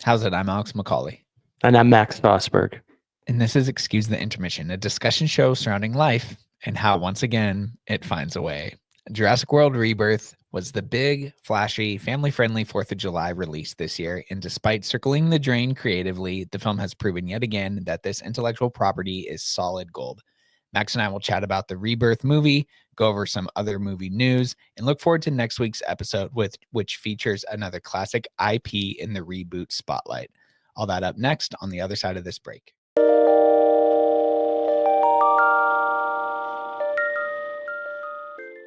How's it? I'm Alex McCauley. And I'm Max Fosberg. And this is Excuse the Intermission, a discussion show surrounding life and how, once again, it finds a way. Jurassic World Rebirth was the big, flashy, family-friendly 4th of July release this year, and despite circling the drain creatively, the film has proven yet again that this intellectual property is solid gold. Max and I will chat about the Rebirth movie, go over some other movie news, and look forward to next week's episode, which features another classic IP in the reboot spotlight. All that up next on the other side of this break. All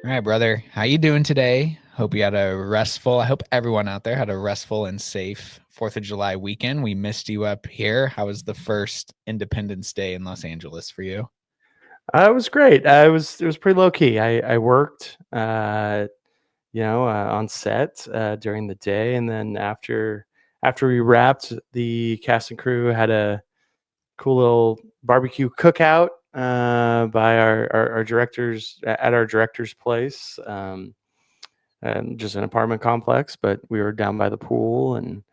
right, brother. How you doing today? Hope you had I hope everyone out there had a restful and safe 4th of July weekend. We missed you up here. How was the first Independence Day in Los Angeles for you? It was great. It was pretty low key. I worked, on set during the day, and then after we wrapped, the cast and crew had a cool little barbecue cookout by our directors at our director's place, and just an apartment complex. But we were down by the pool and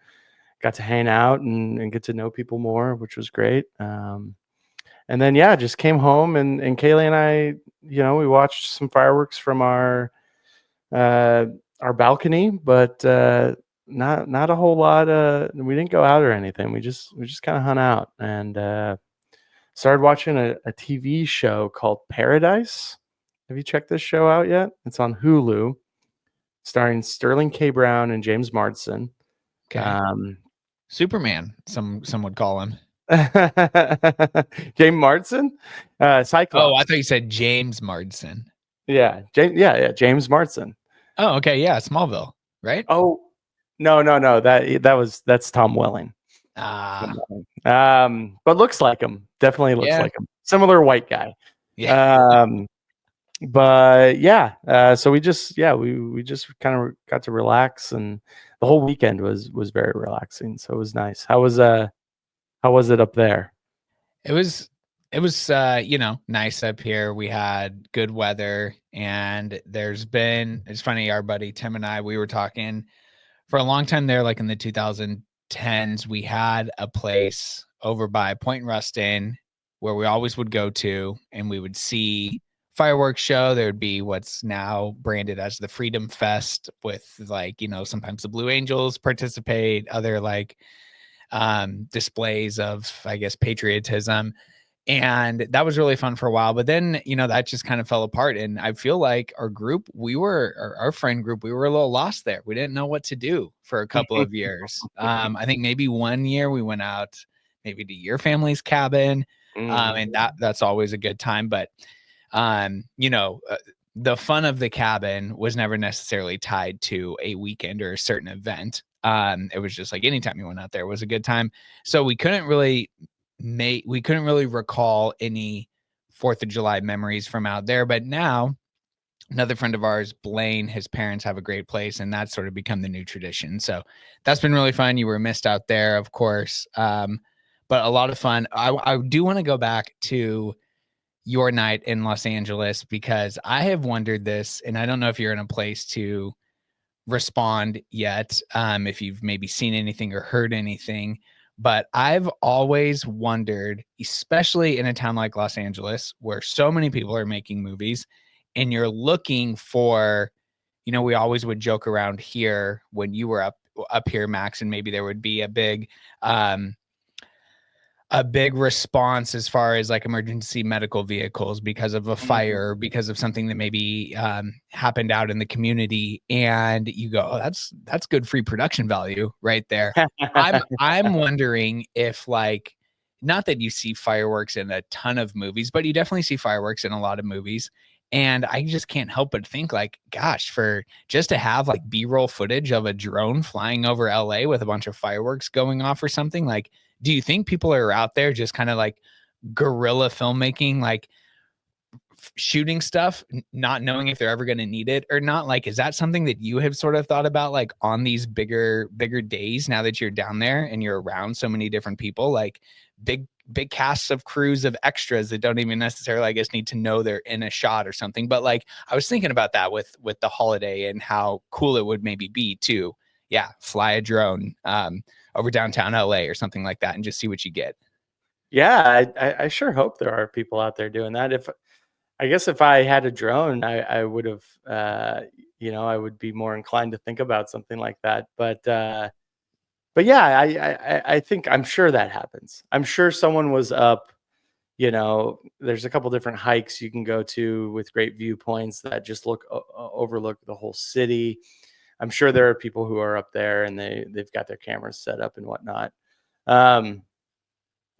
got to hang out and get to know people more, which was great. And then, just came home and Kaylee and I, we watched some fireworks from our balcony, but not a whole lot. We didn't go out or anything. We just kind of hung out and started watching a TV show called Paradise. Have you checked this show out yet? It's on Hulu, starring Sterling K. Brown and James Marsden. Okay. Superman, some would call him. James Marsden, Cyclops. Oh, I thought you said James Marsden. Yeah, James Marsden. Oh, okay, yeah, Smallville, right? Oh, no, that's Tom Welling. But looks like him. Definitely looks like him. Similar white guy. Yeah. So we just kind of got to relax, and the whole weekend was very relaxing. So it was nice. How was it up there? It was nice up here. We had good weather, and it's funny, our buddy Tim and I, we were talking for a long time there, like in the 2010s, we had a place over by Point Ruston where we always would go to, and we would see fireworks show. There would be what's now branded as the Freedom Fest with sometimes the Blue Angels participate, other displays of, I guess, patriotism. And that was really fun for a while. But then, that just kind of fell apart. And I feel like our friend group, we were a little lost there. We didn't know what to do for a couple of years. I think maybe one year we went out maybe to your family's cabin. And that's always a good time. But, the fun of the cabin was never necessarily tied to a weekend or a certain event. It was just like anytime you went out there was a good time. So we couldn't really recall any 4th of July memories from out there. But now another friend of ours, Blaine, his parents have a great place, and that's sort of become the new tradition. So that's been really fun. You were missed out there, of course. But a lot of fun. I do want to go back to your night in Los Angeles, because I have wondered this, and I don't know if you're in a place to respond yet, if you've maybe seen anything or heard anything, but I've always wondered, especially in a town like Los Angeles where so many people are making movies, and you're looking for, we always would joke around here when you were up here, Max, and maybe there would be a big response as far as like emergency medical vehicles because of a fire, because of something that maybe happened out in the community, and you go, oh, that's good free production value right there. I'm wondering if, not that you see fireworks in a ton of movies, but you definitely see fireworks in a lot of movies. And I just can't help but think, gosh, for just to have B-roll footage of a drone flying over LA with a bunch of fireworks going off or something, do you think people are out there just kind of guerrilla filmmaking, shooting stuff, not knowing if they're ever going to need it or not? Is that something that you have sort of thought about, on these bigger days, now that you're down there and you're around so many different people, big casts of crews of extras that don't even necessarily, I guess, need to know they're in a shot or something. But I was thinking about that with the holiday and how cool it would maybe be to, yeah, fly a drone over downtown LA or something like that and just see what you get. Yeah, I sure hope there are people out there doing that. I guess if I had a drone, I would have, I would be more inclined to think about something like that. But yeah, I think I'm sure that happens. I'm sure someone was up. There's a couple different hikes you can go to with great viewpoints that just overlook the whole city. I'm sure there are people who are up there and they've got their cameras set up and whatnot.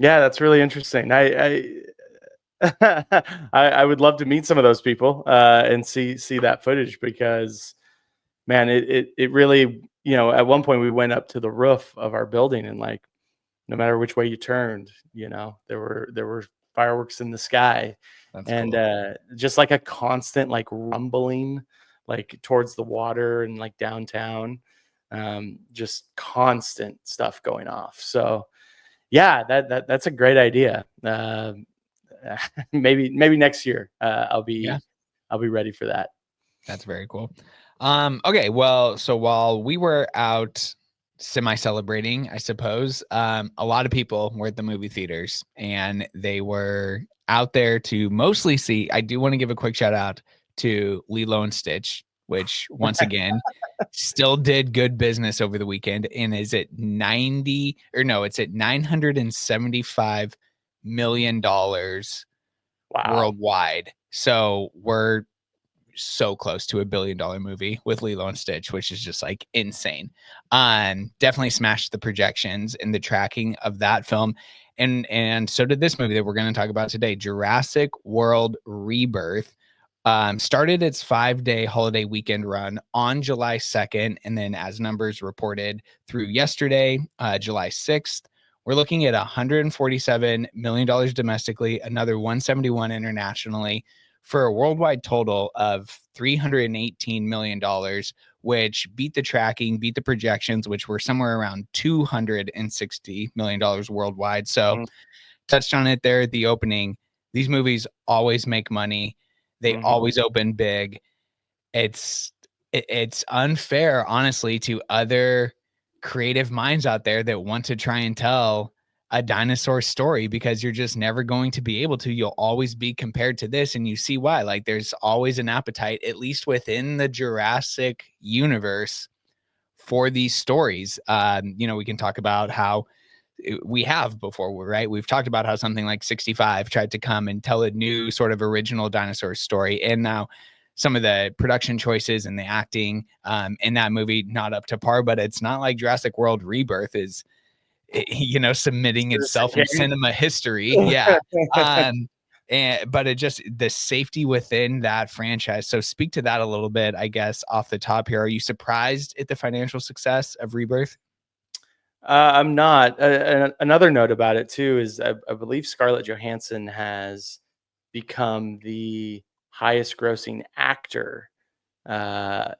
Yeah, that's really interesting. I would love to meet some of those people and see that footage because, man, it really, at one point we went up to the roof of our building and like no matter which way you turned, there were fireworks in the sky. That's And cool. just like a constant like rumbling like towards the water and like downtown, just constant stuff going off. So yeah, that's a great idea. Maybe next year I'll Yeah, be ready for that. that's very cool. Okay, well, so while we were out semi-celebrating, I suppose, a lot of people were at the movie theaters and they were out there to mostly see. I do want to give a quick shout out to Lilo and Stitch, which once again still did good business over the weekend and is at 90 or no, it's at $975 million Wow. worldwide. So we're so close to $1 billion movie with Lilo and Stitch, which is just like insane. Definitely smashed the projections and the tracking of that film. And so did this movie that we're going to talk about today, Jurassic World Rebirth. Started its 5-day holiday weekend run on July 2nd. And then as numbers reported through yesterday, July 6th, we're looking at $147 million domestically, another 171 internationally, for a worldwide total of $318 million, which beat the tracking, beat the projections, which were somewhere around $260 million worldwide. So Mhm, touched on it there at the opening. These movies always make money. They mhm. always open big. It's unfair, honestly, to other creative minds out there that want to try and tell a dinosaur story because you're just never going to be able to. You'll always be compared to this, and you see why. Like, there's always an appetite, at least within the Jurassic universe, for these stories. We can talk about how we have before, right? We've talked about how something like 65 tried to come and tell a new sort of original dinosaur story. And now some of the production choices and the acting in that movie, not up to par, but it's not like Jurassic World Rebirth is, submitting Citizen itself in Kane. cinema history. Yeah. But it just, the safety within that franchise. So speak to that a little bit, I guess, off the top here. Are you surprised at the financial success of Rebirth? I'm not. Another note about it too is I believe Scarlett Johansson has become the highest grossing actor right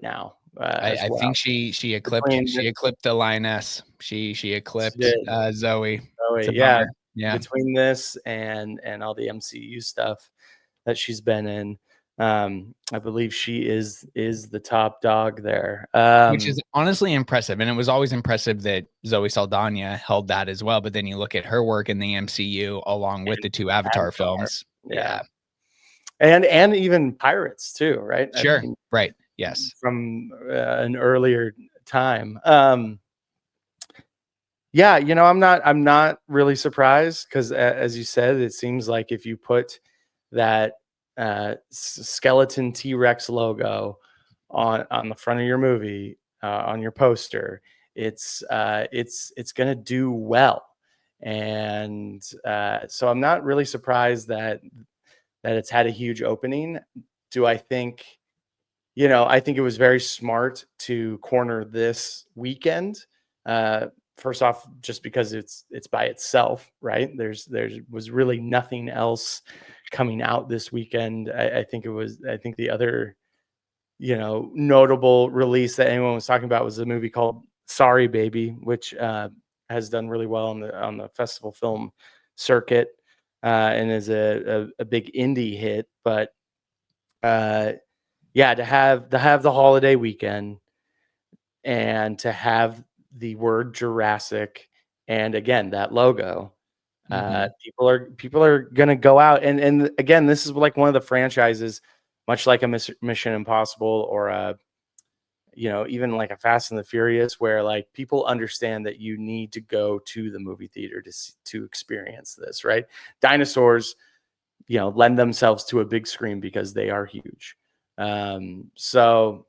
now as I think well. she eclipsed Between she eclipsed the lioness. She she eclipsed did. Zoe. Oh, It's a yeah, bummer. Yeah. between this and all the MCU stuff that she's been in, I believe she is the top dog there. Which is honestly impressive. And it was always impressive that Zoe Saldana held that as well. But then you look at her work in the MCU along with the two Avatar Avatar, films. yeah, Yeah. and even Pirates too, right? I Sure. mean, Right. Yes. from an earlier time. Yeah, I'm not really surprised because as you said, it seems like if you put that skeleton T-Rex logo on the front of your movie, on your poster, it's gonna do well. And so I'm not really surprised that it's had a huge opening. Do I think, I think it was very smart to corner this weekend. First off, just because it's by itself, right? There was really nothing else coming out this weekend. I think the other, notable release that anyone was talking about was a movie called Sorry Baby, which has done really well on the festival film circuit, and is a big indie hit. But uh, yeah, to have the holiday weekend, and to have the word Jurassic and again that logo, people are gonna go out and again, this is like one of the franchises, much like a Mission Impossible or a even like a Fast and the Furious, where like people understand that you need to go to the movie theater to experience this, right? Dinosaurs, lend themselves to a big screen because they are huge. So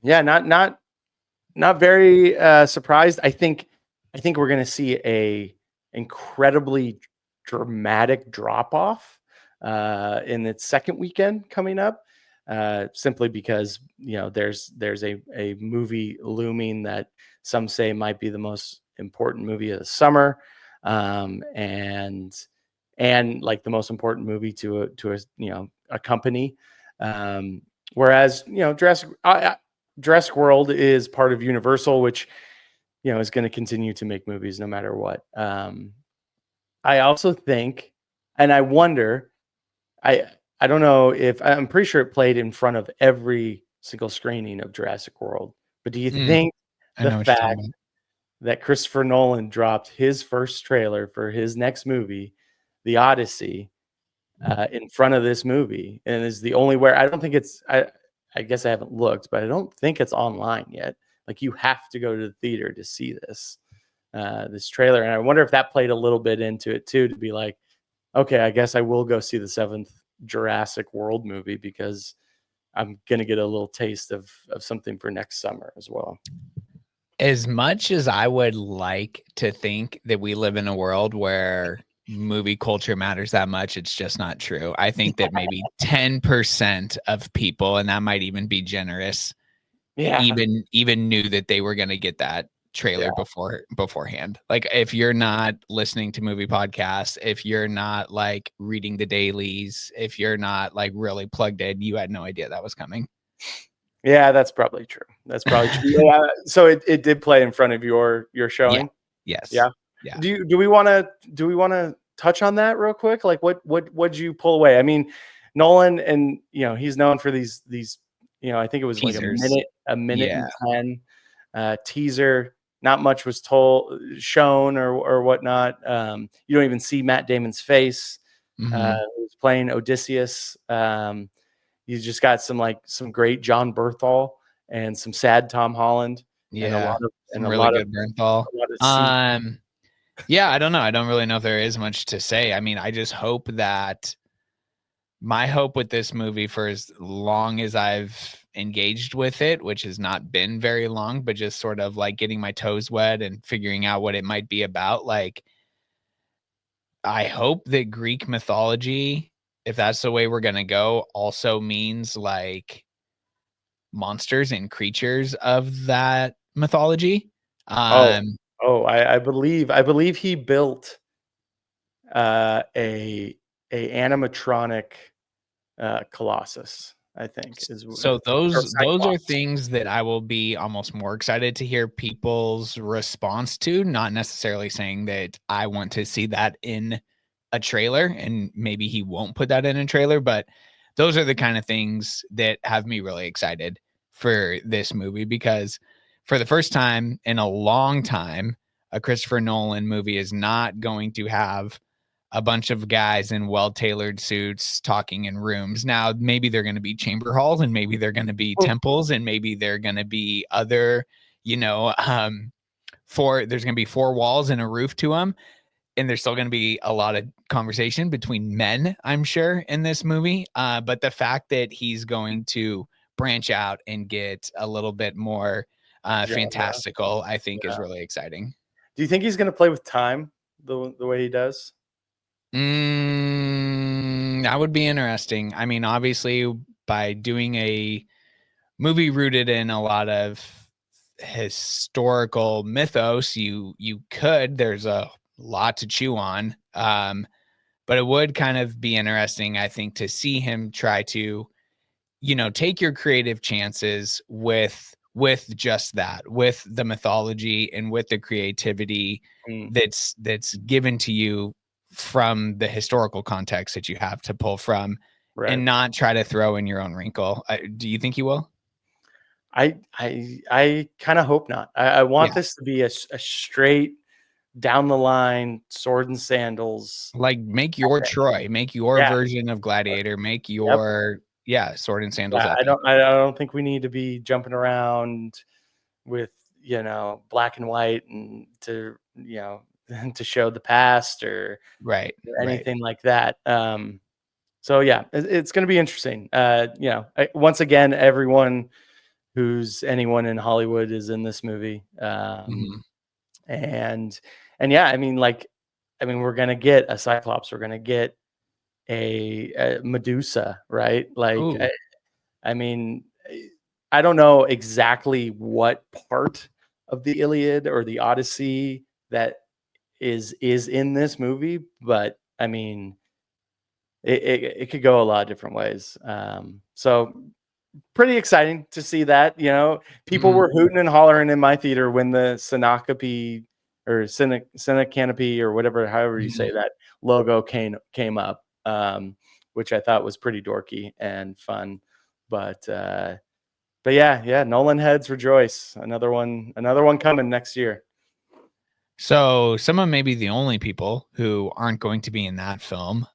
yeah, not very surprised. I think we're going to see a incredibly dramatic drop off in its second weekend coming up, simply because there's a movie looming that some say might be the most important movie of the summer, and like the most important movie to a company, whereas Jurassic World is part of Universal, which is going to continue to make movies no matter what. I also think, and I wonder, I don't know if I'm pretty sure it played in front of every single screening of Jurassic World. But do you think the fact that Christopher Nolan dropped his first trailer for his next movie, The Odyssey, in front of this movie, and is the only where I don't think it's I guess I haven't looked, but I don't think it's online yet. Like you have to go to the theater to see this trailer, and I wonder if that played a little bit into it too, to be like, okay, I guess I will go see the seventh Jurassic World movie because I'm gonna get a little taste of something for next summer as well. As much as I would like to think that we live in a world where movie culture matters that much, it's just not true. I think that maybe 10% of people, and that might even be generous, even knew that they were going to get that trailer beforehand. Like if you're not listening to movie podcasts, if you're not like reading the dailies, if you're not like really plugged in, you had no idea that was coming. Yeah, that's probably true. Yeah, so it did play in front of your showing. Yeah. Yes. Yeah. Do we want to touch on that real quick? Like what'd you pull away? I mean, Nolan, and he's known for these I think it was teasers. Like a minute and 10 teaser. Not much was shown or whatnot. You don't even see Matt Damon's face. He's playing Odysseus. You just got some great John Bernthal and some sad Tom Holland. Yeah, and a lot of Bernthal. Yeah, I don't know. I don't really know if there is much to say. I mean, I just hope that my hope with this movie, for as long as I've engaged with it, which has not been very long, but just sort of like getting my toes wet and figuring out what it might be about. Like, I hope that Greek mythology, if that's the way we're going to go, also means like monsters and creatures of that mythology. I believe he built a animatronic Colossus, I think. So those are things that I will be almost more excited to hear people's response to, not necessarily saying that I want to see that in a trailer, and maybe he won't put that in a trailer, but those are the kind of things that have me really excited for this movie, because for the first time in a long time, a Christopher Nolan movie is not going to have a bunch of guys in well-tailored suits talking in rooms. Now, maybe they're going to be chamber halls, and maybe they're going to be temples, and maybe they're going to be other, there's going to be four walls and a roof to them. And there's still going to be a lot of conversation between men, I'm sure, in this movie. But the fact that he's going to branch out and get a little bit more fantastical, I think is really exciting. Do you think he's going to play with time the way he does? That would be interesting. I mean, obviously, by doing a movie rooted in a lot of historical mythos, you could. There's a lot to chew on. But it would kind of be interesting, I think, to see him try to, take your creative chances with just that, with the mythology and with the creativity that's given to you from the historical context that you have to pull from, and not try to throw in your own wrinkle. Do you think he will? I kind of hope not. I want Yeah. this to be a straight down the line sword and sandals. Like, make your Epic. Troy, make your Yeah. version of Gladiator, make Yep. your sword and sandals Yeah. epic. I don't think we need to be jumping around with, black and white and to show the past or Right, right. anything like that. So yeah, it's going to be interesting. Once again, everyone who's anyone in Hollywood is in this movie. Mhm. And yeah, we're gonna get a Cyclops, we're gonna get a Medusa, right? Like, Ooh. I mean, I don't know exactly what part of the Iliad or the Odyssey that is in this movie, but I mean, it could go a lot of different ways. So pretty exciting to see that. People Mhm, were hooting and hollering in my theater when the Syncope or Canopy or whatever, however you say mhm. that logo came up, which I thought was pretty dorky and fun. But yeah, Nolan heads rejoice. Another one coming next year. So, some of maybe the only people who aren't going to be in that film,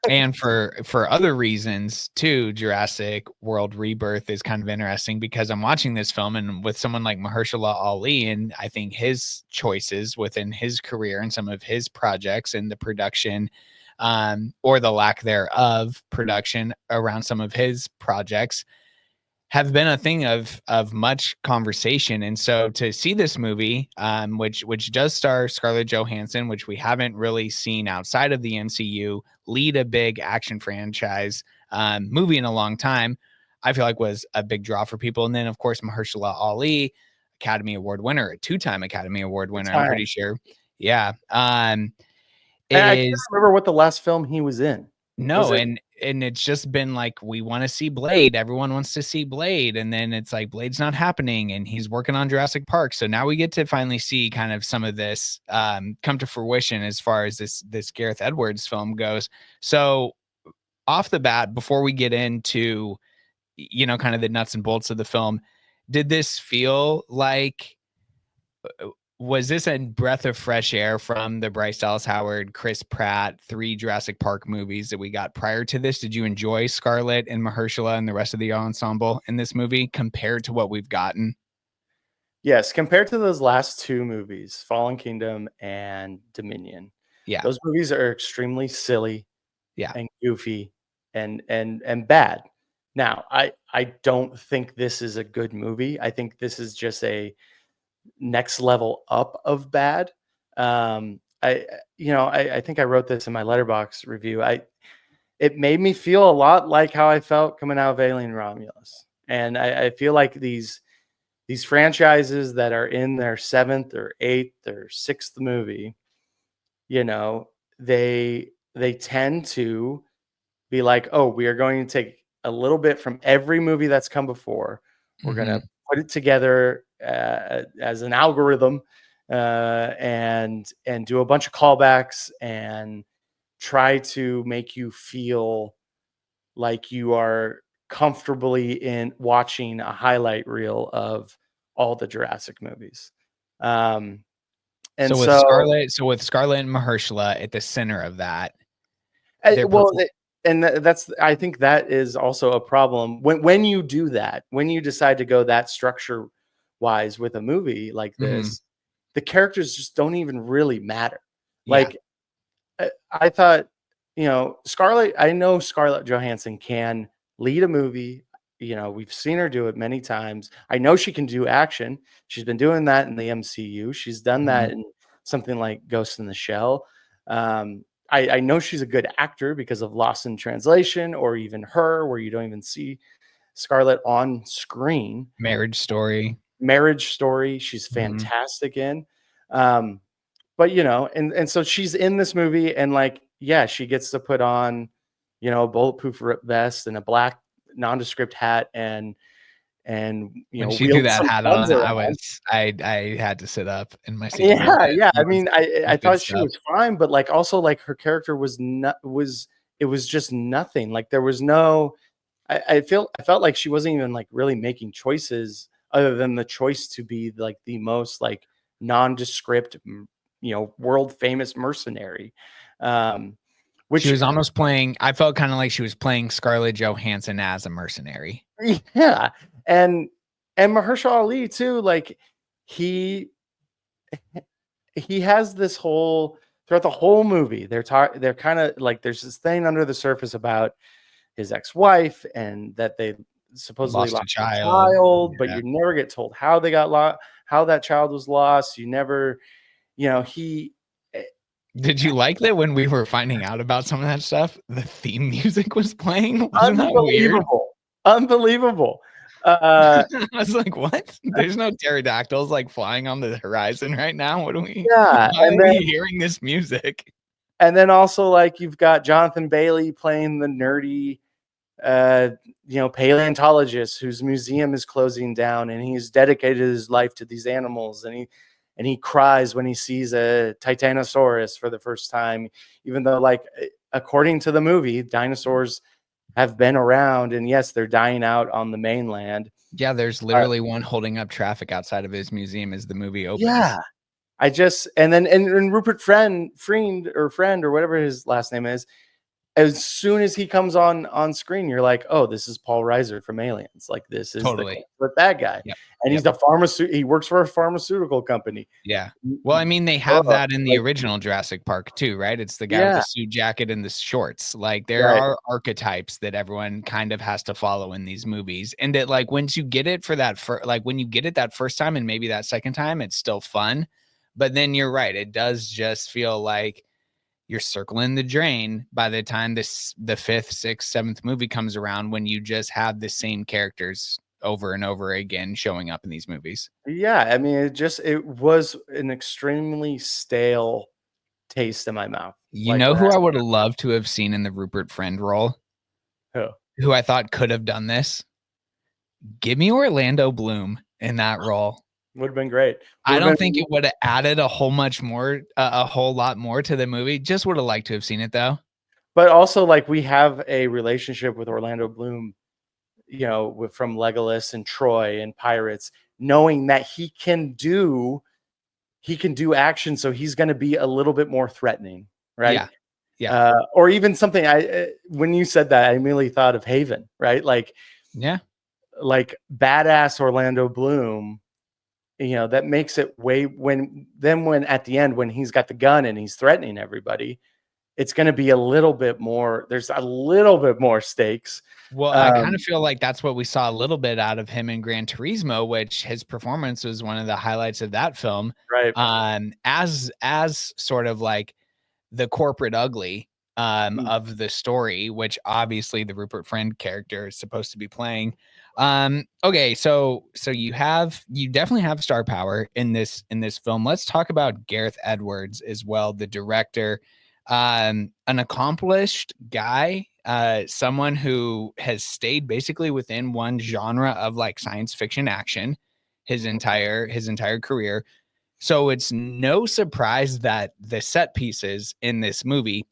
and for other reasons too, Jurassic World Rebirth is kind of interesting because I'm watching this film and with someone like Mahershala Ali, and I think his choices within his career and some of his projects and the production, or the lack thereof production around some of his projects have been a thing of much conversation. And so to see this movie, which does star Scarlett Johansson, which we haven't really seen outside of the MCU, lead a big action franchise movie in a long time, I feel like was a big draw for people. And then of course Mahershala Ali, Academy Award winner, a two-time Academy Award winner, I'm Time. pretty sure. Yeah. I can't Is remember what the last film he was in. Was no, it? and it's just been like, we wanna see Blade, everyone wants to see Blade, and then it's like, Blade's not happening, and he's working on Jurassic Park, so now we get to finally see kind of some of this, come to fruition as far as this Gareth Edwards film goes. So, off the bat, before we get into, kind of the nuts and bolts of the film, did this feel like was this a breath of fresh air from the Bryce Dallas Howard, Chris Pratt, 3 Jurassic Park movies that we got prior to this? Did you enjoy Scarlett and Mahershala and the rest of the ensemble in this movie compared to what we've gotten? Yes, compared to those last 2 movies, Fallen Kingdom and Dominion, Yeah. those movies are extremely silly Yeah. and goofy and bad. Now, I don't think this is a good movie. I think this is just a next level up of bad. I think I wrote this in my letterbox review. It made me feel a lot like how I felt coming out of Alien Romulus. And I feel like these franchises that are in their 7th or 8th or 6th movie, you know, they tend to be like, "Oh, we are going to take a little bit from every movie that's come before. We're gonna Mhm. put it together as an algorithm, and do a bunch of callbacks and try to make you feel like you are comfortably in watching a highlight reel of all the Jurassic movies." Um, and So so, with Scarlett and Mahershala at the center of that, I their well, perfor that's I think that is also a problem when you do that, when you decide to go that structure wise with a movie like Mhm. this, the characters just don't even really matter. Yeah. Like, I thought, Scarlett I know Scarlett Johansson can lead a movie. We've seen her do it many times. I know she can do action. She's been doing that in the MCU. She's done Mhm. that in something like Ghost in the Shell. I know she's a good actor because of Lost in Translation or even Her, where you don't even see Scarlett on screen. Marriage Story. Marriage Story, she's Mhm. fantastic in. Um, but and so she's in this movie, and like, yeah, she gets to put on, a bulletproof vest and a black nondescript hat and When she threw wield that some hat guns on, around. I had to sit up in my seat a little Yeah, bit. yeah. I It was mean, I good thought she stuff. was fine, but like also like her character was not was it was just nothing. Like there was no I felt like she wasn't even like really making choices other than the choice to be like the most like nondescript, world famous mercenary. Um, She which was almost playing. I felt kind of like she was playing Scarlett Johansson as a mercenary. yeah, and Mahershala Ali too. Like he he has this whole throughout the whole movie. They're kind of like there's this thing under the surface about his ex-wife and that they supposedly Lost a lost a child. child, but Yeah. you never get told how they got lost, how that child was lost. You never, he. Did you like that when we were finding out about some of that stuff, the theme music was playing? Wasn't that weird? Unbelievable. I was like, what? There's no pterodactyls like flying on the horizon right now. What are we? Yeah, Why are we hearing this music? And then also like you've got Jonathan Bailey playing the nerdy, paleontologist whose museum is closing down, and he's dedicated his life to these animals, and he cries when he sees a Titanosaurus for the first time, even though like according to the movie, dinosaurs have been around, and yes, they're dying out on the mainland. Yeah, there's literally one holding up traffic outside of his museum as the movie opens. Yeah. And Rupert Friend or whatever his last name is, as soon as he comes on screen, you're like, oh, this is Paul Reiser from Aliens. Like this is Totally that guy. Yep. And he's the he works for a pharmaceutical company. Yeah. Well, I mean, they have that in the original Jurassic Park too, right? It's the guy with the suit jacket and the shorts. Like there are archetypes that everyone kind of has to follow in these movies. And that like once you get it for that when you get it that first time and maybe that second time, it's still fun. But then you're right. It does just feel like you're circling the drain by the time the 5th, 6th, 7th movie comes around, when you just have the same characters over and over again showing up in these movies. Yeah, I mean, it was an extremely stale taste in my mouth. You know who I would have loved to have seen in the Rupert Friend role? Who I thought could have done this? Give me Orlando Bloom in that role. Would have been great. I don't think it would have added a whole lot more to the movie. Just would have liked to have seen it though. But also, like, we have a relationship with Orlando Bloom, from Legolas and Troy and Pirates, knowing that he can do action, so he's going to be a little bit more threatening, right? Yeah. Or even something. When you said that, I immediately thought of Haven, right? Like, yeah, like badass Orlando Bloom. That makes it when at the end, when he's got the gun and he's threatening everybody, it's going to be a little bit more. There's a little bit more stakes. Well, I kind of feel like that's what we saw a little bit out of him in Gran Turismo, which his performance was one of the highlights of that film. Right. As sort of like the corporate ugly of the story, which obviously the Rupert Friend character is supposed to be playing. Okay, so you definitely have star power in this film. Let's talk about Gareth Edwards as well, the director. An accomplished guy, someone who has stayed basically within one genre of like science fiction action his entire career. So it's no surprise that the set pieces in this movie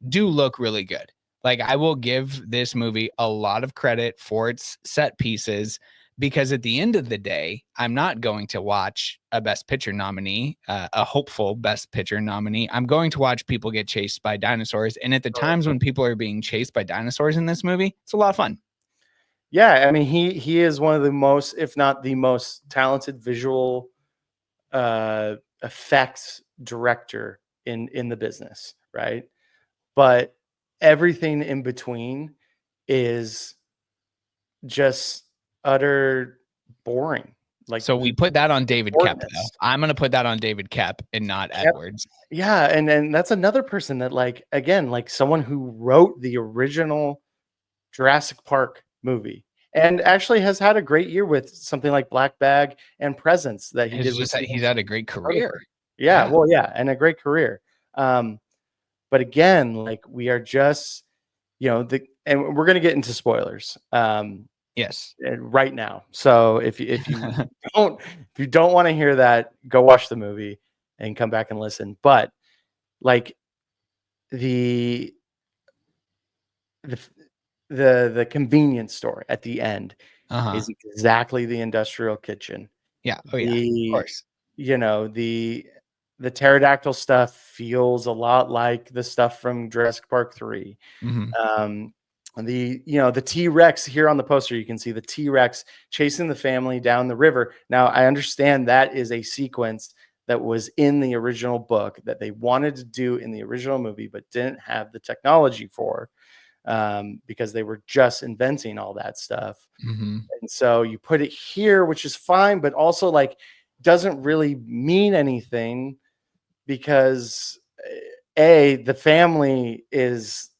do look really good. Like, I will give this movie a lot of credit for its set pieces, because at the end of the day, I'm not going to watch a Best Picture nominee, a hopeful Best Picture nominee. I'm going to watch people get chased by dinosaurs. And at the times when people are being chased by dinosaurs in this movie, it's a lot of fun. Yeah, I mean, he is one of the most, if not the most talented visual effects director in the business, right? But everything in between is just utter boring. Like, so we put that on David Koepp, though. I'm going to put that on David Koepp and not Edwards. Yeah, and that's another person that, like, again, like someone who wrote the original Jurassic Park movie and actually has had a great year with something like Black Bag and Presence that he did. He's had a great career. Yeah, well, yeah, and a great career. But again, like, we are just, and we're going to get into spoilers. Yes, right now. So if you don't want to hear that, go watch the movie and come back and listen. But like the the convenience store at the end Uh-huh. is exactly the industrial kitchen. Yeah. Oh yeah. Of The course. you know, the pterodactyl stuff feels a lot like the stuff from Jurassic Park 3. Hmm. Um, the T-Rex here on the poster, you can see the T-Rex chasing the family down the river. Now, I understand that is a sequence that was in the original book that they wanted to do in the original movie, but didn't have the technology for, because they were just inventing all that stuff. Hmm. And so you put it here, which is fine, but also like doesn't really mean anything because the family is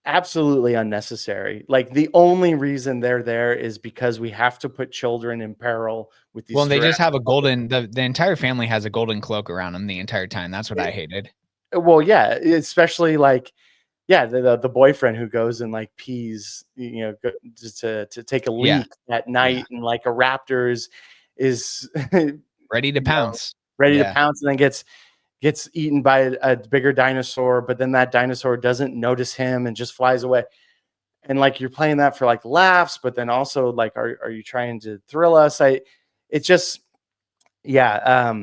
absolutely unnecessary. Like the only reason they're there is because we have to put children in peril with Well, these they just have a Jurassic. golden, the entire family has a golden cloak around them the entire time. That's what I hated. Well, yeah, especially like yeah, the boyfriend who goes and like pees, just to take a Yeah. leak at Yeah. night, and like a raptor is Ready to pounce. ready to Yeah. pounce, and then gets eaten by a bigger dinosaur, but then that dinosaur doesn't notice him and just flies away. And like you're playing that for like laughs, but then also like are you trying to thrill us? It's just yeah,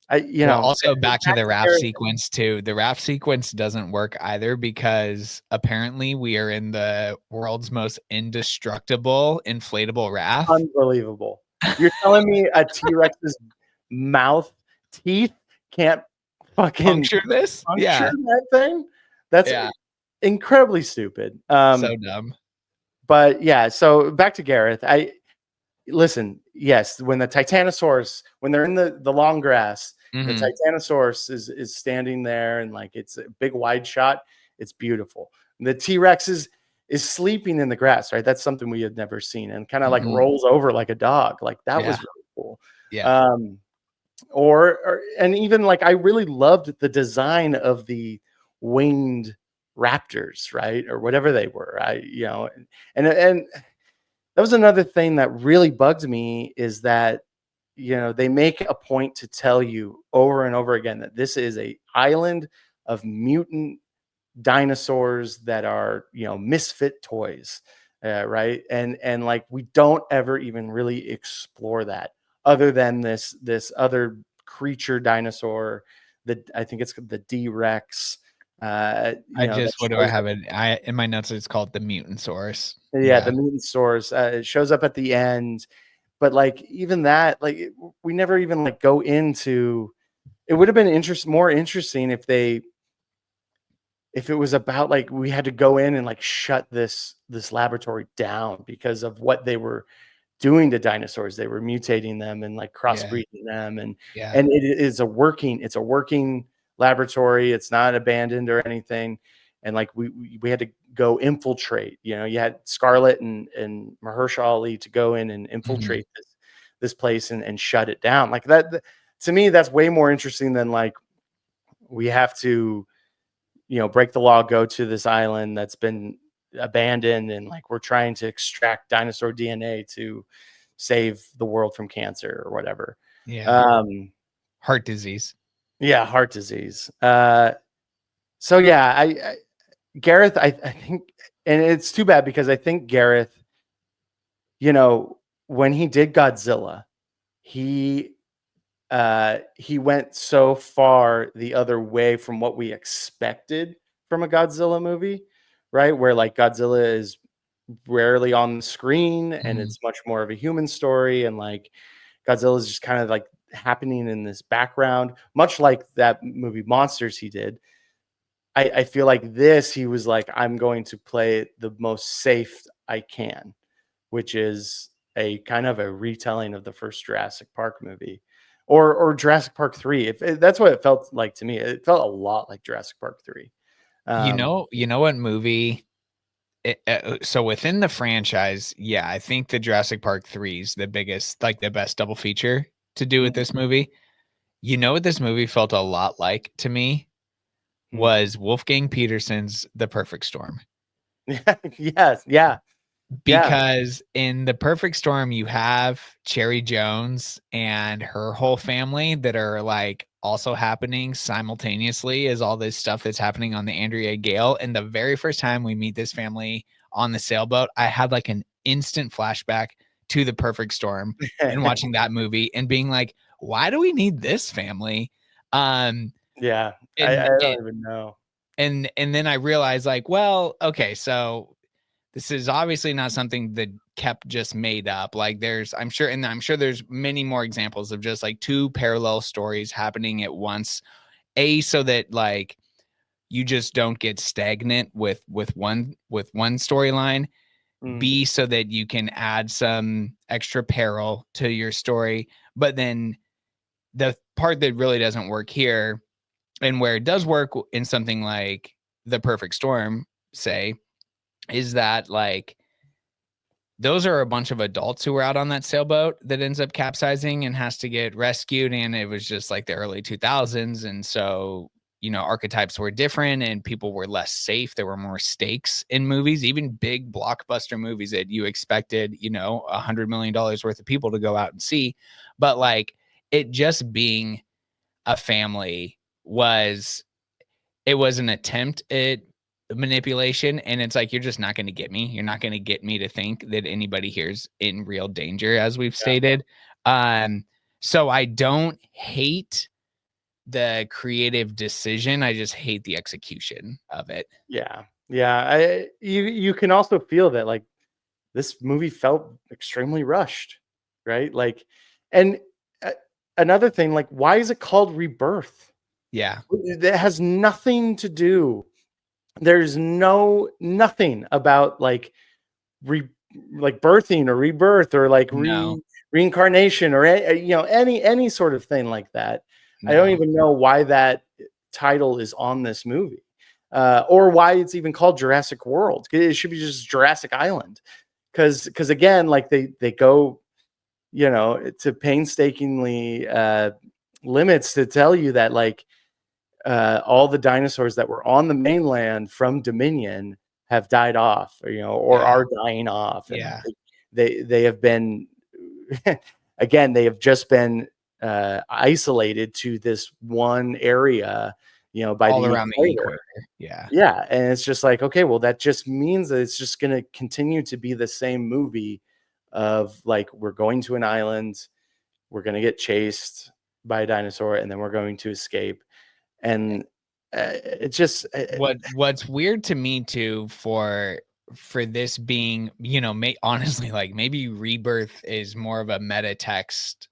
Well, also back to back the to raft Gareth. sequence too. The raft sequence doesn't work either because apparently we are in the world's most indestructible inflatable raft. Unbelievable. You're telling me a T-Rex's mouth teeth can't fucking Puncture this? puncture Yeah. that thing? That's Yeah. incredibly stupid. So dumb. But yeah, so back to Gareth. I listen, yes, when the Titanosaurus, when they're in the long grass, the Hmm. Titanosaurus is standing there and like it's a big wide shot. It's beautiful. The T-Rex is sleeping in the grass, right? That's something we had never seen and kind of like Hmm. rolls over like a dog. Like that was Yeah. really cool. Yeah. Um, or and even like I really loved the design of the winged raptors, right? Or whatever they were. And that was another thing that really bugged me is that they make a point to tell you over and over again that this is a island of mutant dinosaurs that are misfit toys, right? And like we don't ever even really explore that other than this other creature dinosaur that I think it's the D-Rex, that What do I shows have it? In my notes it's called the Mutansaurus. yeah, the Yeah. mutant source. It shows up at the end, but like even that, like we never even like go into. It would have been more interesting if it was about like we had to go in and like shut this laboratory down because of what they were doing to dinosaurs. They were mutating them and like Yeah. crossbreeding them, Yeah. and it's a working laboratory. It's not abandoned or anything. And like we had to go infiltrate. You had Scarlett and Mahershala to go in and Hmm. infiltrate this place and shut it down. Like that to me, that's way more interesting than like we have to break the law, go to this island that's been abandoned, and like we're trying to extract dinosaur DNA to save the world from cancer or whatever. Yeah. Um, Heart disease. yeah, heart disease. So yeah, I Gareth, I think, and it's too bad because I think Gareth, when he did Godzilla, he he went so far the other way from what we expected from a Godzilla movie, right? Where like Godzilla is rarely on the screen and Mhm. it's much more of a human story, and like Godzilla is just kind of like happening in this background, much like that movie Monsters he did. I feel like this, he was like, I'm going to play it the most safe I can, which is a kind of a retelling of the first Jurassic Park movie, or Jurassic Park 3. If that's what it felt like to me. It felt a lot like Jurassic Park 3. You know what movie? So within the franchise, yeah, I think the Jurassic Park 3 is the biggest, like the best double feature to do with Mhm, this movie. You know what this movie felt a lot like to me mhm. was Wolfgang Petersen's The Perfect Storm. Yes, yeah, yeah. Because in The Perfect Storm, you have Cherry Jones and her whole family that are like also happening simultaneously as all this stuff that's happening on the Andrea Gale. And the very first time we meet this family on the sailboat, I had like an instant flashback to The Perfect Storm and watching that movie and being like, why do we need this family? Yeah, I And don't even know. and then I realized like, well, okay, so this is obviously not something that Kep just made up. Like I'm sure there's many more examples of just like two parallel stories happening at once. So that like you just don't get stagnant with one storyline. Mm, B, so that you can add some extra peril to your story. But then the part that really doesn't work here, and where it does work in something like The Perfect Storm, say, is that like those are a bunch of adults who were out on that sailboat that ends up capsizing and has to get rescued. And it was just like the early 2000s. And so, archetypes were different and people were less safe. There were more stakes in movies, even big blockbuster movies that you expected, $100 million worth of people to go out and see. But like it just being a family it was an attempt at manipulation, and it's like, you're just not going to get me. You're not going to get me to think that anybody here's in real danger, as we've stated. So I don't hate the creative decision. I just hate the execution of it. yeah, yeah. You can also feel that like this movie felt extremely rushed, right? Like, and uh, another thing, like, why is it called Rebirth? Yeah. That has nothing to do. There's nothing about like re like birthing or rebirth or like No, reincarnation or any sort of thing like that. I don't no. even know why that title is on this movie, or why it's even called Jurassic World. It should be just Jurassic Island, because again, like they go, to painstakingly limits to tell you that like all the dinosaurs that were on the mainland from Dominion have died off, or Yeah. are dying off, and Yeah. they have been again, they have just been isolated to this one area, by All the around the equator. equator. Yeah. Yeah, and it's just like, okay, well, that just means that it's just going to continue to be the same movie of like, we're going to an island, we're going to get chased by a dinosaur, and then we're going to escape. And it just What's weird to me too, for this being, honestly, like maybe Rebirth is more of a meta text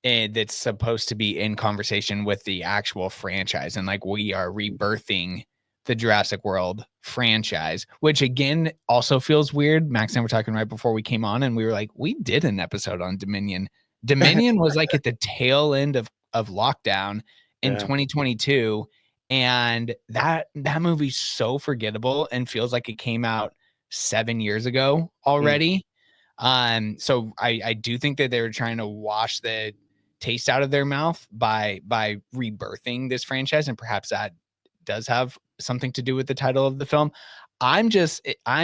that's supposed to be in conversation with the actual franchise, and like we are rebirthing the Jurassic World franchise, which again also feels weird. Max and I were talking right before we came on, and we were like, we did an episode on Dominion. Dominion was like at the tail end of lockdown in yeah. 2022, and that movie's so forgettable and feels like it came out 7 years ago Mm. already. So I do think that they were trying to wash the taste out of their mouth by rebirthing this franchise, and perhaps that does have something to do with the title of the film. I'm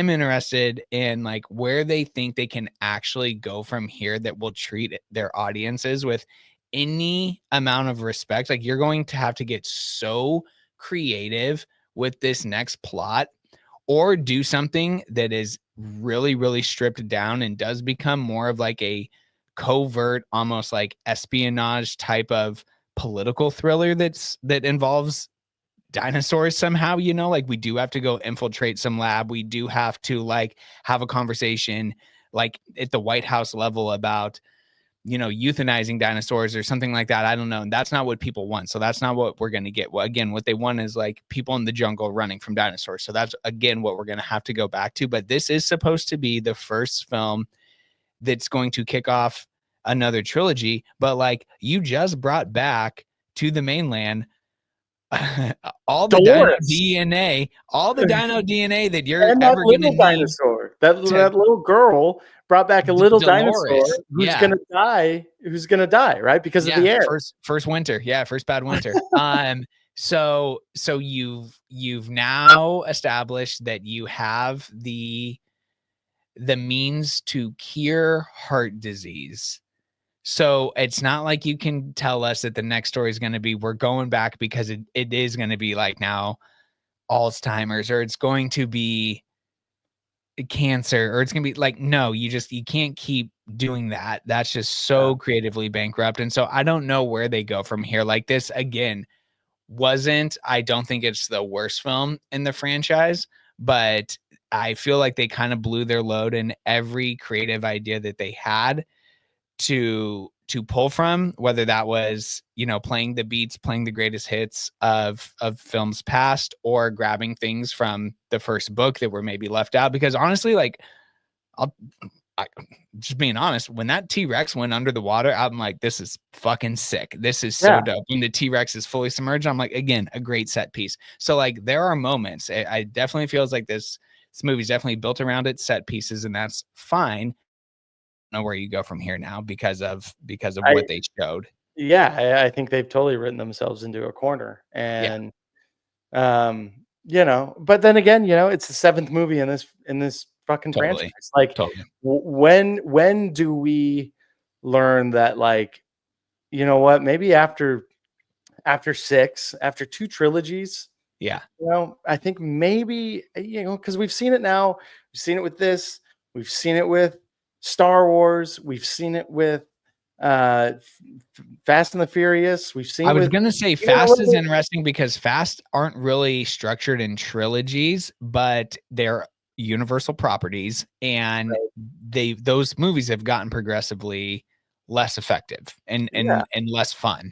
interested in like where they think they can actually go from here that will treat their audiences with any amount of respect. Like you're going to have to get so creative with this next plot, or do something that is really, really stripped down and does become more of like a covert, almost like espionage type of political thriller that involves dinosaurs somehow. Like we do have to go infiltrate some lab. We do have to like have a conversation like at the White House level about euthanizing dinosaurs or something like that. I don't know. And that's not what people want. So that's not what we're going to get. Well, again, what they want is like people in the jungle running from dinosaurs. So that's again what we're going to have to go back to. But this is supposed to be the first film that's going to kick off another trilogy. But like you just brought back to the mainland all the Dolores dino DNA that you're and that ever going to little need dinosaur, that to little girl brought back a little Dolores. dinosaur who's Yeah. gonna die. Who's gonna die, right? Because of Yeah, the air. first winter. Yeah, first bad winter. So you've now established that you have the means to cure heart disease. So it's not like you can tell us that the next story is going to be we're going back because it is going to be like now Alzheimer's, or it's going to be cancer, or it's going to be like, no, you can't keep doing that. That's just so creatively bankrupt. And so I don't know where they go from here. Like this again I don't think it's the worst film in the franchise, but I feel like they kind of blew their load in every creative idea that they had to pull from, whether that was, playing the beats, playing the greatest hits of films past, or grabbing things from the first book that were maybe left out. Because honestly, like I'll I, just being honest, when that T-Rex went under the water, I'm like, this is fucking sick. This is so dope. When the T-Rex is fully submerged, I'm like, again, a great set piece. So like there are moments. I definitely feels like this movie's definitely built around its set pieces, and that's fine. Know where you go from here now because of what they showed. I think they've totally written themselves into a corner. And but then again, it's the seventh movie in this fucking Totally. franchise. Like Totally. when do we learn that, like, you know what, maybe after six, after two trilogies, Yeah. I think maybe, because we've seen it now. We've seen it with this. We've seen it with Star Wars. We've seen it with Fast and the Furious. We've seen I was with, gonna say Fast is interesting because Fast aren't really structured in trilogies, but they're universal properties, and those movies have gotten progressively less effective and less fun.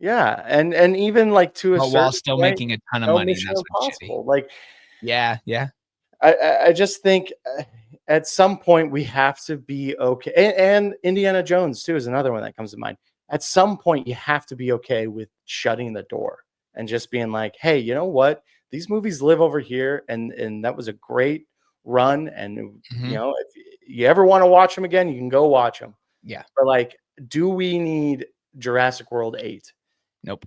Yeah, and even like to a But certain while still point, making a ton of money, and Mission that's what's shitty. Impossible. Like, Yeah. I just think at some point we have to be okay. And Indiana Jones too is another one that comes to mind. At some point, you have to be okay with shutting the door and just being like, hey, you know what? These movies live over here, and that was a great run. And if you ever want to watch them again, you can go watch them. Yeah. But like, do we need Jurassic World 8? Nope.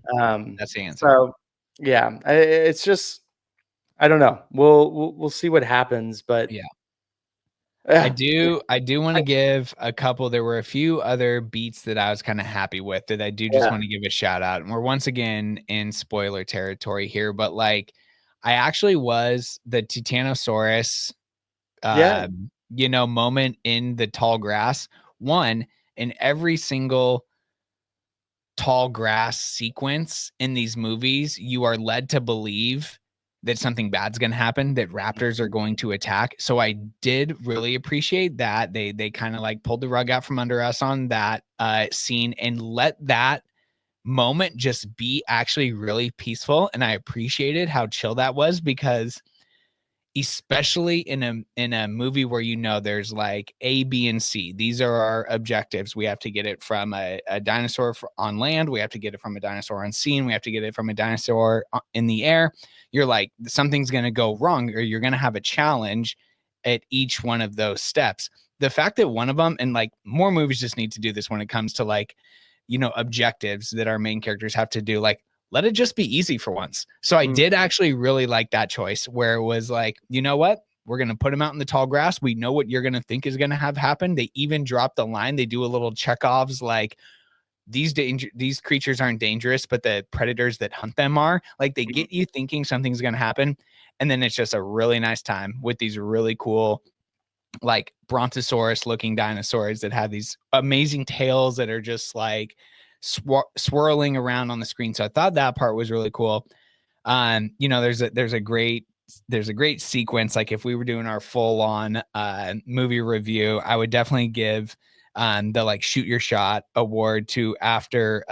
That's the answer. So yeah, it's just, I don't know. We'll see what happens, but yeah. I do want to give a couple. There were a few other beats that I was kind of happy with that I do just want to give a shout out. And we're once again in spoiler territory here, but like I actually was the Titanosaurus moment in the tall grass. One, in every single tall grass sequence in these movies, you are led to believe that something bad's going to happen, that raptors are going to attack. So I did really appreciate that they kind of like pulled the rug out from under us on that scene and let that moment just be actually really peaceful. And I appreciated how chill that was, because especially in a movie where there's like A, B, and C. These are our objectives. We have to get it from a dinosaur on land. We have to get it from a dinosaur on sea. And we have to get it from a dinosaur in the air. You're like, something's going to go wrong, or you're going to have a challenge at each one of those steps. The fact that one of them, and like more movies just need to do this when it comes to like, objectives that our main characters have to do, like, let it just be easy for once. So I did actually really like that choice, where it was like, you know what? We're going to put them out in the tall grass. We know what you're going to think is going to have happen. They even drop the line. They do a little Chekhov's, like, these creatures aren't dangerous, but the predators that hunt them are. Like, they get you thinking something's going to happen. And then it's just a really nice time with these really cool, like, brontosaurus looking dinosaurs that have these amazing tails that are just like swirling around on the screen. So I thought that part was really cool. There's a great sequence. Like, if we were doing our full on movie review, I would definitely give the like shoot your shot award to after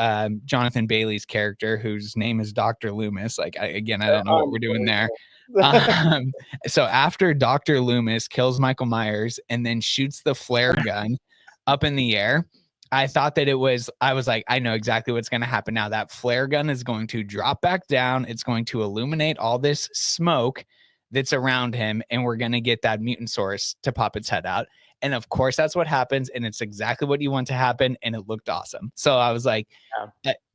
Jonathan Bailey's character, whose name is Dr. Loomis. Like, I don't know what we're doing there. So after Dr. Loomis kills Michael Myers and then shoots the flare gun up in the air, I thought that I was like, I know exactly what's going to happen now. That flare gun is going to drop back down. It's going to illuminate all this smoke that's around him, and we're going to get that mutantosaurus to pop its head out. And of course, that's what happens. And it's exactly what you want to happen. And it looked awesome. So I was like,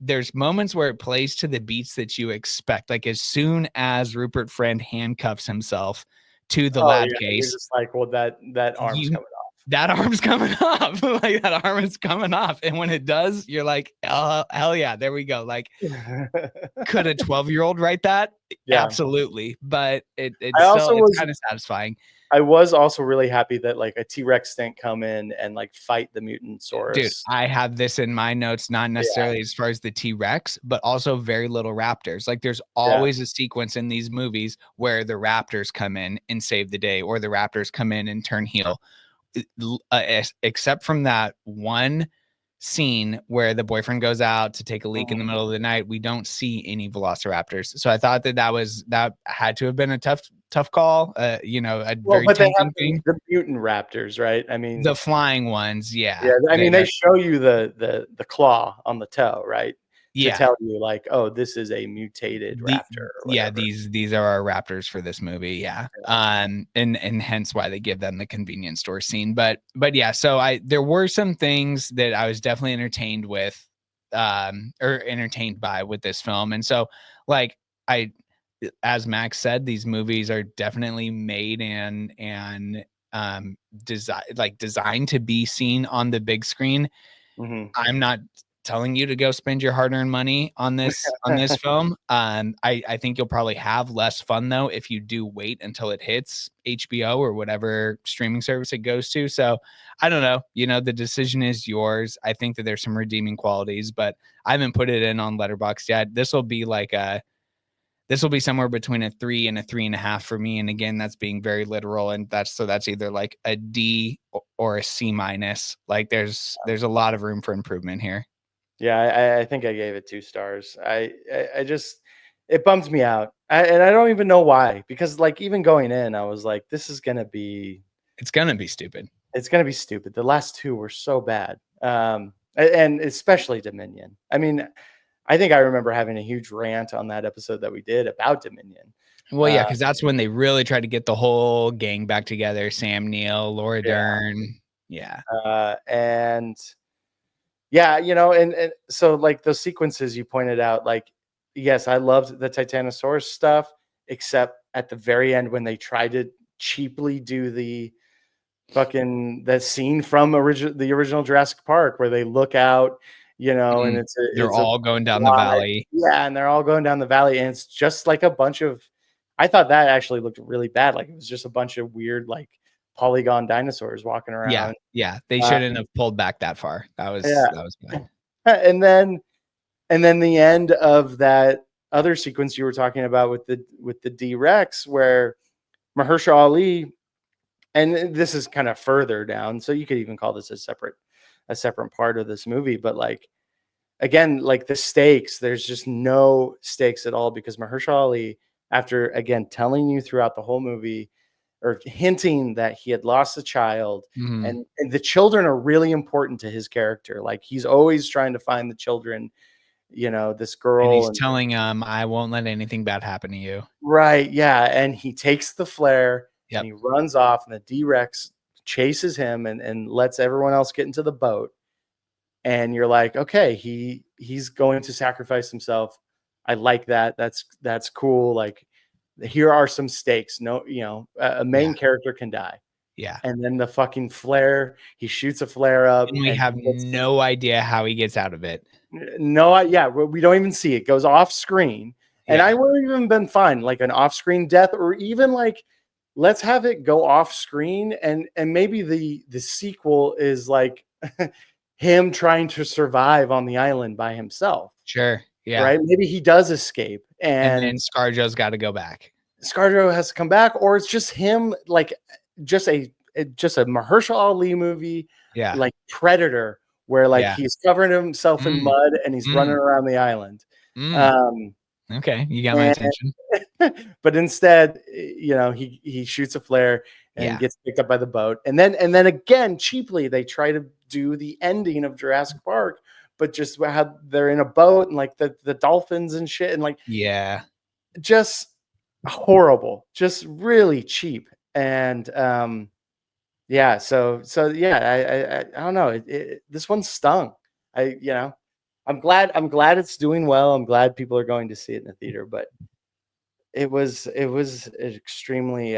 there's moments where it plays to the beats that you expect. Like, as soon as Rupert Friend handcuffs himself to the lab case, you're just like, well, that arm's coming off. that arm's coming off. Like that arm is coming off. And when it does, you're like, oh, hell yeah, there we go. Like, could a 12-year-old write that? Yeah. Absolutely. But I also it's was kind of satisfying. I was also really happy that like a T-Rex didn't come in and like fight the Dude, Mutantosaurus. I have this in my notes, not necessarily as far as the T-Rex, but also very little raptors. Like there's always a sequence in these movies where the raptors come in and save the day, or the raptors come in and turn heel. Except from that one scene where the boyfriend goes out to take a leak in the middle of the night, we don't see any velociraptors. So I thought that had to have been a tough call. You know, a very But they tempting have thing. the mutant raptors, right? I mean, The flying ones, yeah. yeah. I mean, they show you the claw on the toe, right? To Yeah. tell you like, oh, this is a mutated raptor. Or Yeah, whatever. these are our raptors for this movie. Yeah. And hence why they give them the convenience store scene. But yeah, so there were some things that I was definitely entertained with, or entertained by with this film. And so like as Max said, these movies are definitely made and designed to be seen on the big screen. I'm not telling you to go spend your hard-earned money on this film. I think you'll probably have less fun though if you do wait until it hits HBO or whatever streaming service it goes to. So I don't know, you know, the decision is yours. I think that there's some redeeming qualities, but I haven't put it in on Letterboxd yet. This will be somewhere between a 3 and a 3.5 for me. And again, that's being very literal. And that's either like a D or a C minus. Like there's a lot of room for improvement here. Yeah, I think I gave it 2 stars. I just it bummed me out, and I don't even know why. Because like even going in, I was like, this is gonna be It's gonna be stupid. It's gonna be stupid. The last 2 were so bad, and especially Dominion. I mean, I think I remember having a huge rant on that episode that we did about Dominion. Well, yeah, because that's when they really tried to get the whole gang back together. Sam Neill, Laura Dern, yeah, and yeah, you know, and so like those sequences you pointed out, like yes, I loved the Titanosaurus stuff, except at the very end when they tried to cheaply do the scene from the original Jurassic Park where they look out, you know, and they're all going down the valley. Yeah, and they're all going down the valley, and it's just like a bunch of. I thought that actually looked really bad. Like it was just a bunch of weird, like polygon dinosaurs walking around. Yeah. They shouldn't have pulled back that far. That was bad. And then the end of that other sequence you were talking about with the D-Rex, where Mahershala Ali, and this is kind of further down, so you could even call this a separate part of this movie, but like again, like the stakes, there's just no stakes at all because Mahershala Ali, after again telling you throughout the whole movie or hinting that he had lost a child, and the children are really important to his character. Like he's always trying to find the children, you know, this girl. And he's telling him, I won't let anything bad happen to you. Right. Yeah. And he takes the flare and he runs off, and the D-Rex chases him and lets everyone else get into the boat. And you're like, okay, he's going to sacrifice himself. I like that. That's cool. Like, here are some stakes. No, you know, a main character can die. Yeah. And then the fucking flare, he shoots a flare up. And we have no idea how he gets out of it. No, yeah, we don't even see it. It goes off screen. And I would have even been fine, like an off-screen death, or even like, let's have it go off screen. And maybe the sequel is like him trying to survive on the island by himself. Sure. Yeah. Right. Maybe he does escape, and then ScarJo's got to go back. ScarJo has to come back, or it's just him, like just a Mahershala Ali movie, like Predator, where like he's covering himself in mud and he's running around the island. Okay, you got my attention. But instead, you know, he shoots a flare and gets picked up by the boat, and then again cheaply they try to do the ending of Jurassic Park, but just how they're in a boat and like the dolphins and shit, and like just horrible, just really cheap. And so I don't know, this one stung. I'm glad it's doing well. I'm glad people are going to see it in the theater, but it was an extremely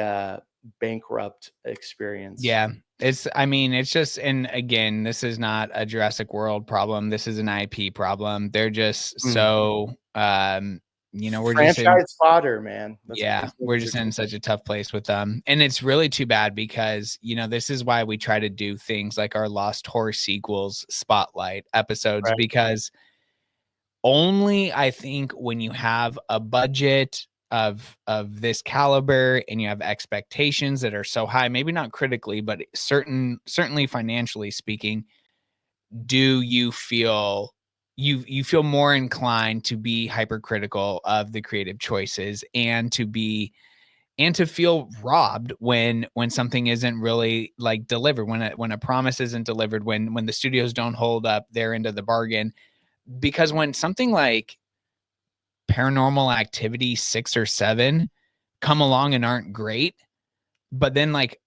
bankrupt experience. Yeah. It's just, and again, this is not a Jurassic World problem. This is an IP problem. They're just so, we're just in, franchise fodder, man. That's what yeah, these we're movies just are in doing. such a tough place with them. And it's really too bad because, this is why we try to do things like our Lost Horse sequels spotlight episodes, Right. because only I think when you have a budget of this caliber and you have expectations that are so high, maybe not critically, but certainly financially speaking, do you feel you feel more inclined to be hypercritical of the creative choices and to feel robbed when something isn't really like delivered, when a promise isn't delivered, when the studios don't hold up their end of the bargain. Because when something like Paranormal Activity 6 or 7 come along and aren't great, but then like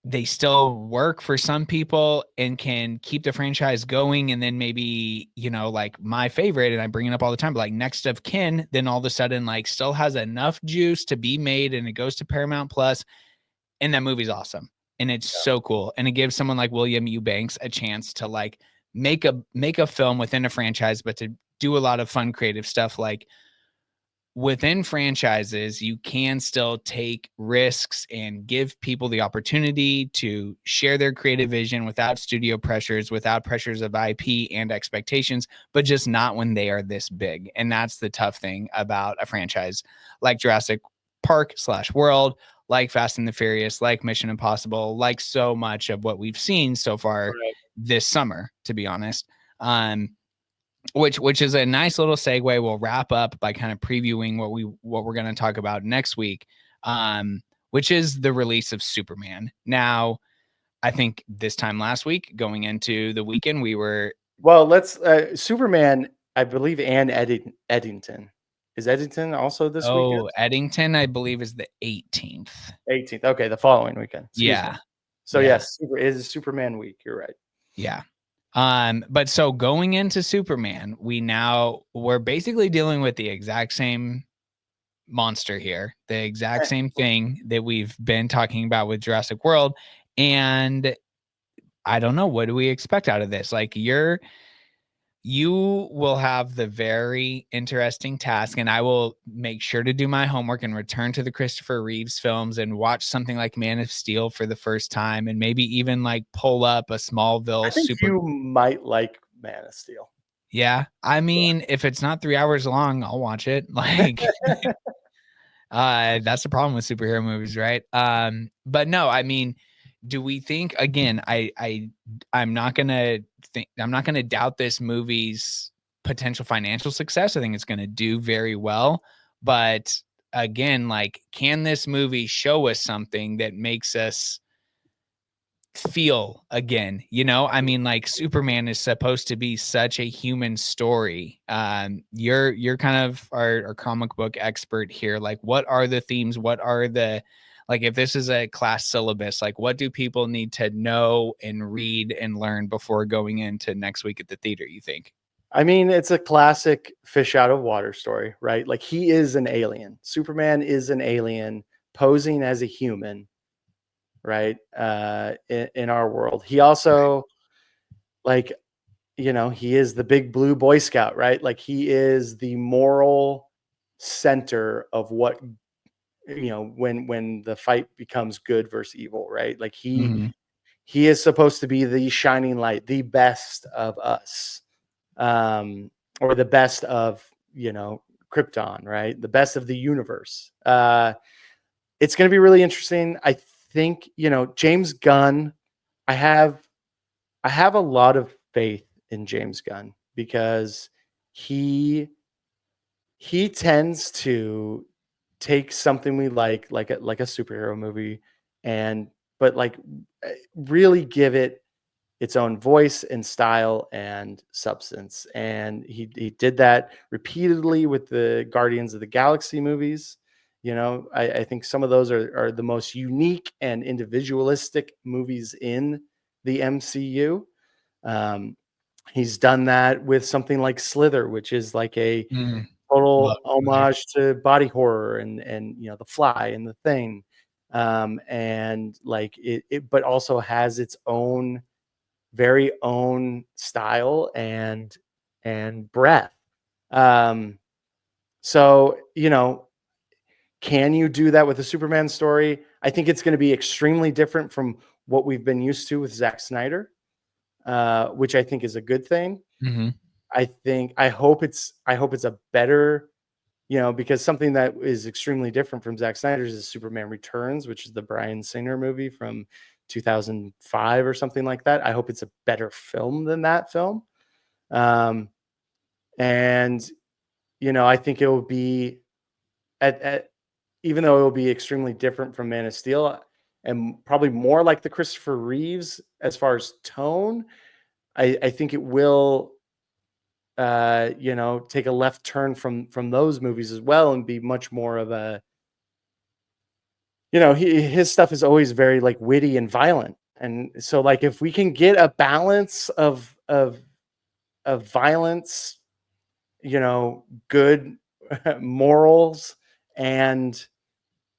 they still work for some people and can keep the franchise going, and then maybe, like my favorite, and I bring it up all the time, but like Next of Kin, then all of a sudden like still has enough juice to be made and it goes to Paramount Plus, and that movie's awesome. And it's so cool. And it gives someone like William Eubanks a chance to like make a film within a franchise, but to do a lot of fun creative stuff. Like within franchises, you can still take risks and give people the opportunity to share their creative vision without studio pressures, without pressures of IP and expectations, but just not when they are this big. And that's the tough thing about a franchise like Jurassic Park / World, like Fast and the Furious, like Mission Impossible, like so much of what we've seen so far Right. this summer, to be honest. Which is a nice little segue. We'll wrap up by kind of previewing what we're going to talk about next week, which is the release of Superman. Now, I think this time last week, going into the weekend, we were Let's Superman, I believe, and Eddington. Is Eddington also this weekend? Eddington, I believe, is the 18th. 18th. Okay, the following weekend. Excuse me. So Yeah. yes, it is Superman week. You're right. Yeah. But so going into Superman, we're basically dealing with the exact same monster here, the exact same thing that we've been talking about with Jurassic World. And I don't know, what do we expect out of this? Like you will have the very interesting task, and I will make sure to do my homework and return to the Christopher Reeves films and watch something like Man of Steel for the first time, and maybe even like pull up a Smallville I think you might like Man of Steel. Yeah. I mean, if it's not 3 hours long, I'll watch it. Like that's the problem with superhero movies, right? But no, I mean, do we think, again, I'm not gonna doubt this movie's potential financial success. I think it's gonna do very well. But again, like, can this movie show us something that makes us feel again? I mean, like, Superman is supposed to be such a human story. You're kind of our comic book expert here. Like, what are the themes? What are the, like, if this is a class syllabus, like, what do people need to know and read and learn before going into next week at the theater, you think? I mean, it's a classic fish out of water story, right? Like, he is an alien. Superman is an alien posing as a human, right? In our world. He also, like, he is the big blue Boy Scout, right? Like, he is the moral center of what, when the fight becomes good versus evil, right? Like, Mhm. he is supposed to be the shining light, the best of us, or the best of, Krypton, right? The best of the universe. It's going to be really interesting. I think, James Gunn, I have a lot of faith in James Gunn because he tends to take something we like a superhero movie, and but like really give it its own voice and style and substance. And he did that repeatedly with the Guardians of the Galaxy movies. I think some of those are the most unique and individualistic movies in the MCU. He's done that with something like Slither, which is like a Mhm. Love total Slither. homage to body horror and The Fly and The Thing. and like it but also has its own very own style and breath. So, you know, can you do that with a Superman story? I think it's going to be extremely different from what we've been used to with Zack Snyder, which I think is a good thing. Mm-hmm. I hope it's a better, you know, because something that is extremely different from Zack Snyder's is Superman Returns, which is the Bryan Singer movie from 2005 or something like that. I hope it's a better film than that film. And, you know, I think it will be even though it will be extremely different from Man of Steel and probably more like the Christopher Reeves as far as tone, I think it will, you know, take a left turn from those movies as well and be much more of a, you know, his stuff is always very like witty and violent. And so like if we can get a balance of violence, you know, good morals and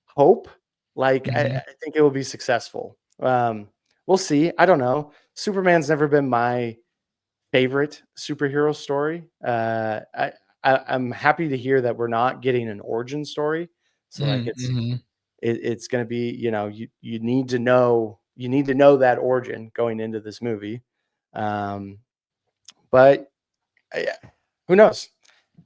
hope, like Mm-hmm. I think it will be successful. We'll see. I don't know. Superman's never been my favorite superhero story. I'm happy to hear that we're not getting an origin story. So like Mm-hmm. it's going to be, you know, you need to know that origin going into this movie. But I, who knows?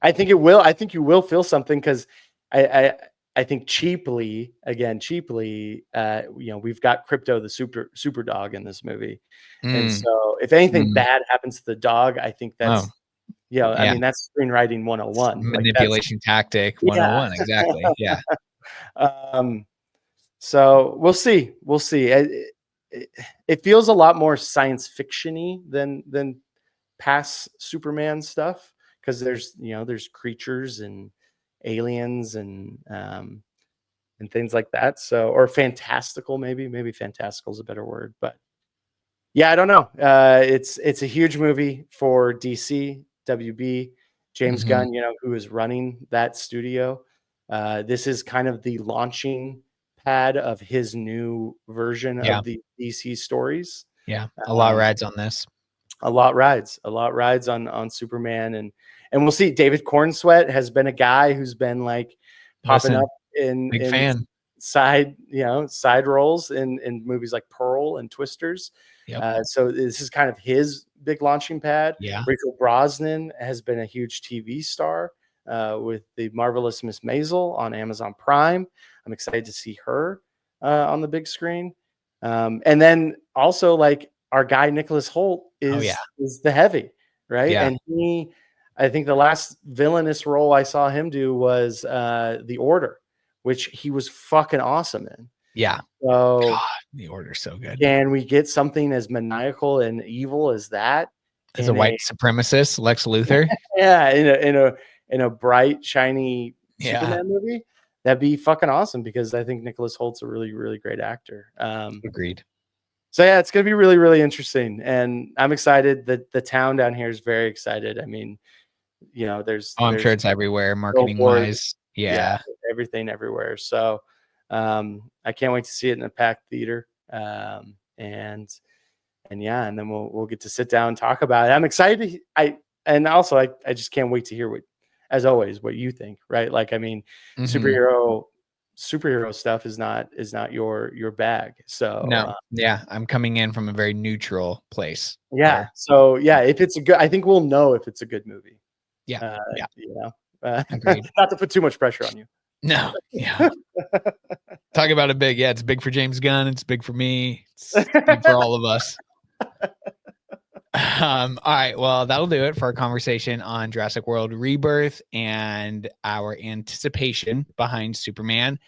I think it will. I think you will feel something because I, I I think cheaply, you know, we've got Crypto the super dog in this movie, and Mm. so if anything Mm. bad happens to the dog, I think Oh, that's, you know, I yeah. mean that's screenwriting It's 101. Like that's manipulation tactic yeah. 101. Exactly. Yeah. um, so we'll see. We'll see. It feels a lot more science fiction-y than past Superman stuff because there's, you know, there's creatures and aliens and things like that. So, or fantastical, maybe fantastical is a better word, but yeah, I don't know. It's a huge movie for DC, WB, James Mm-hmm. Gunn, you know, who is running that studio. This is kind of the launching pad of his new version Yeah. of the DC stories. Yeah. A lot Um, rides on this. a lot rides on Superman, and we'll see. David Cornsweet has been a guy who's been like popping Listen, up in big fan. side, you know, side roles in movies like Pearl and Twisters. Yep. So this is kind of his big launching pad. Yeah. Rachel Brosnan has been a huge TV star with the Marvelous Miss Maisel on Amazon Prime. I'm excited to see her on the big screen. And then also like our guy Nicholas Hoult Oh yeah. is the heavy, right? Yeah. And I think the last villainous role I saw him do was The Order, which he was fucking awesome in. Yeah. So God, the order's so good. can we get something as maniacal and evil as that? As a white supremacist, Lex Luthor. Yeah, in a bright, shiny Yeah. Superman movie, that'd be fucking awesome because I think Nicholas Holt's a really, really great actor. Agreed. So yeah, it's gonna be really, really interesting, and I'm excited. That the town down here is very excited. I mean, you know, Oh, I'm sure there's it's everywhere, marketing billboards, wise. Yeah. everything everywhere. So I can't wait to see it in a packed theater. And yeah, and then we'll get to sit down and talk about it. I'm excited. And also I just can't wait to hear what, as always, what you think, right? Like, I mean, Mm-hmm. superhero stuff is not your bag. So No. Yeah. I'm coming in from a very neutral place. yeah. There. So yeah, if it's a good, I think we'll know if it's a good movie. Yeah. Yeah. You know, Agreed. not to put too much pressure on you. No. Yeah. Talk about it big. Yeah. It's big for James Gunn. It's big for me. It's big for all of us. All right. Well, that'll do it for our conversation on Jurassic World Rebirth and our anticipation behind Superman.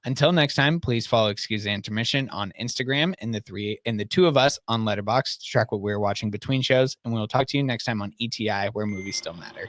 Until next time, please follow Excuse the Intermission on Instagram and the two of us on Letterboxd to track what we're watching between shows. And we'll talk to you next time on ETI, where movies still matter.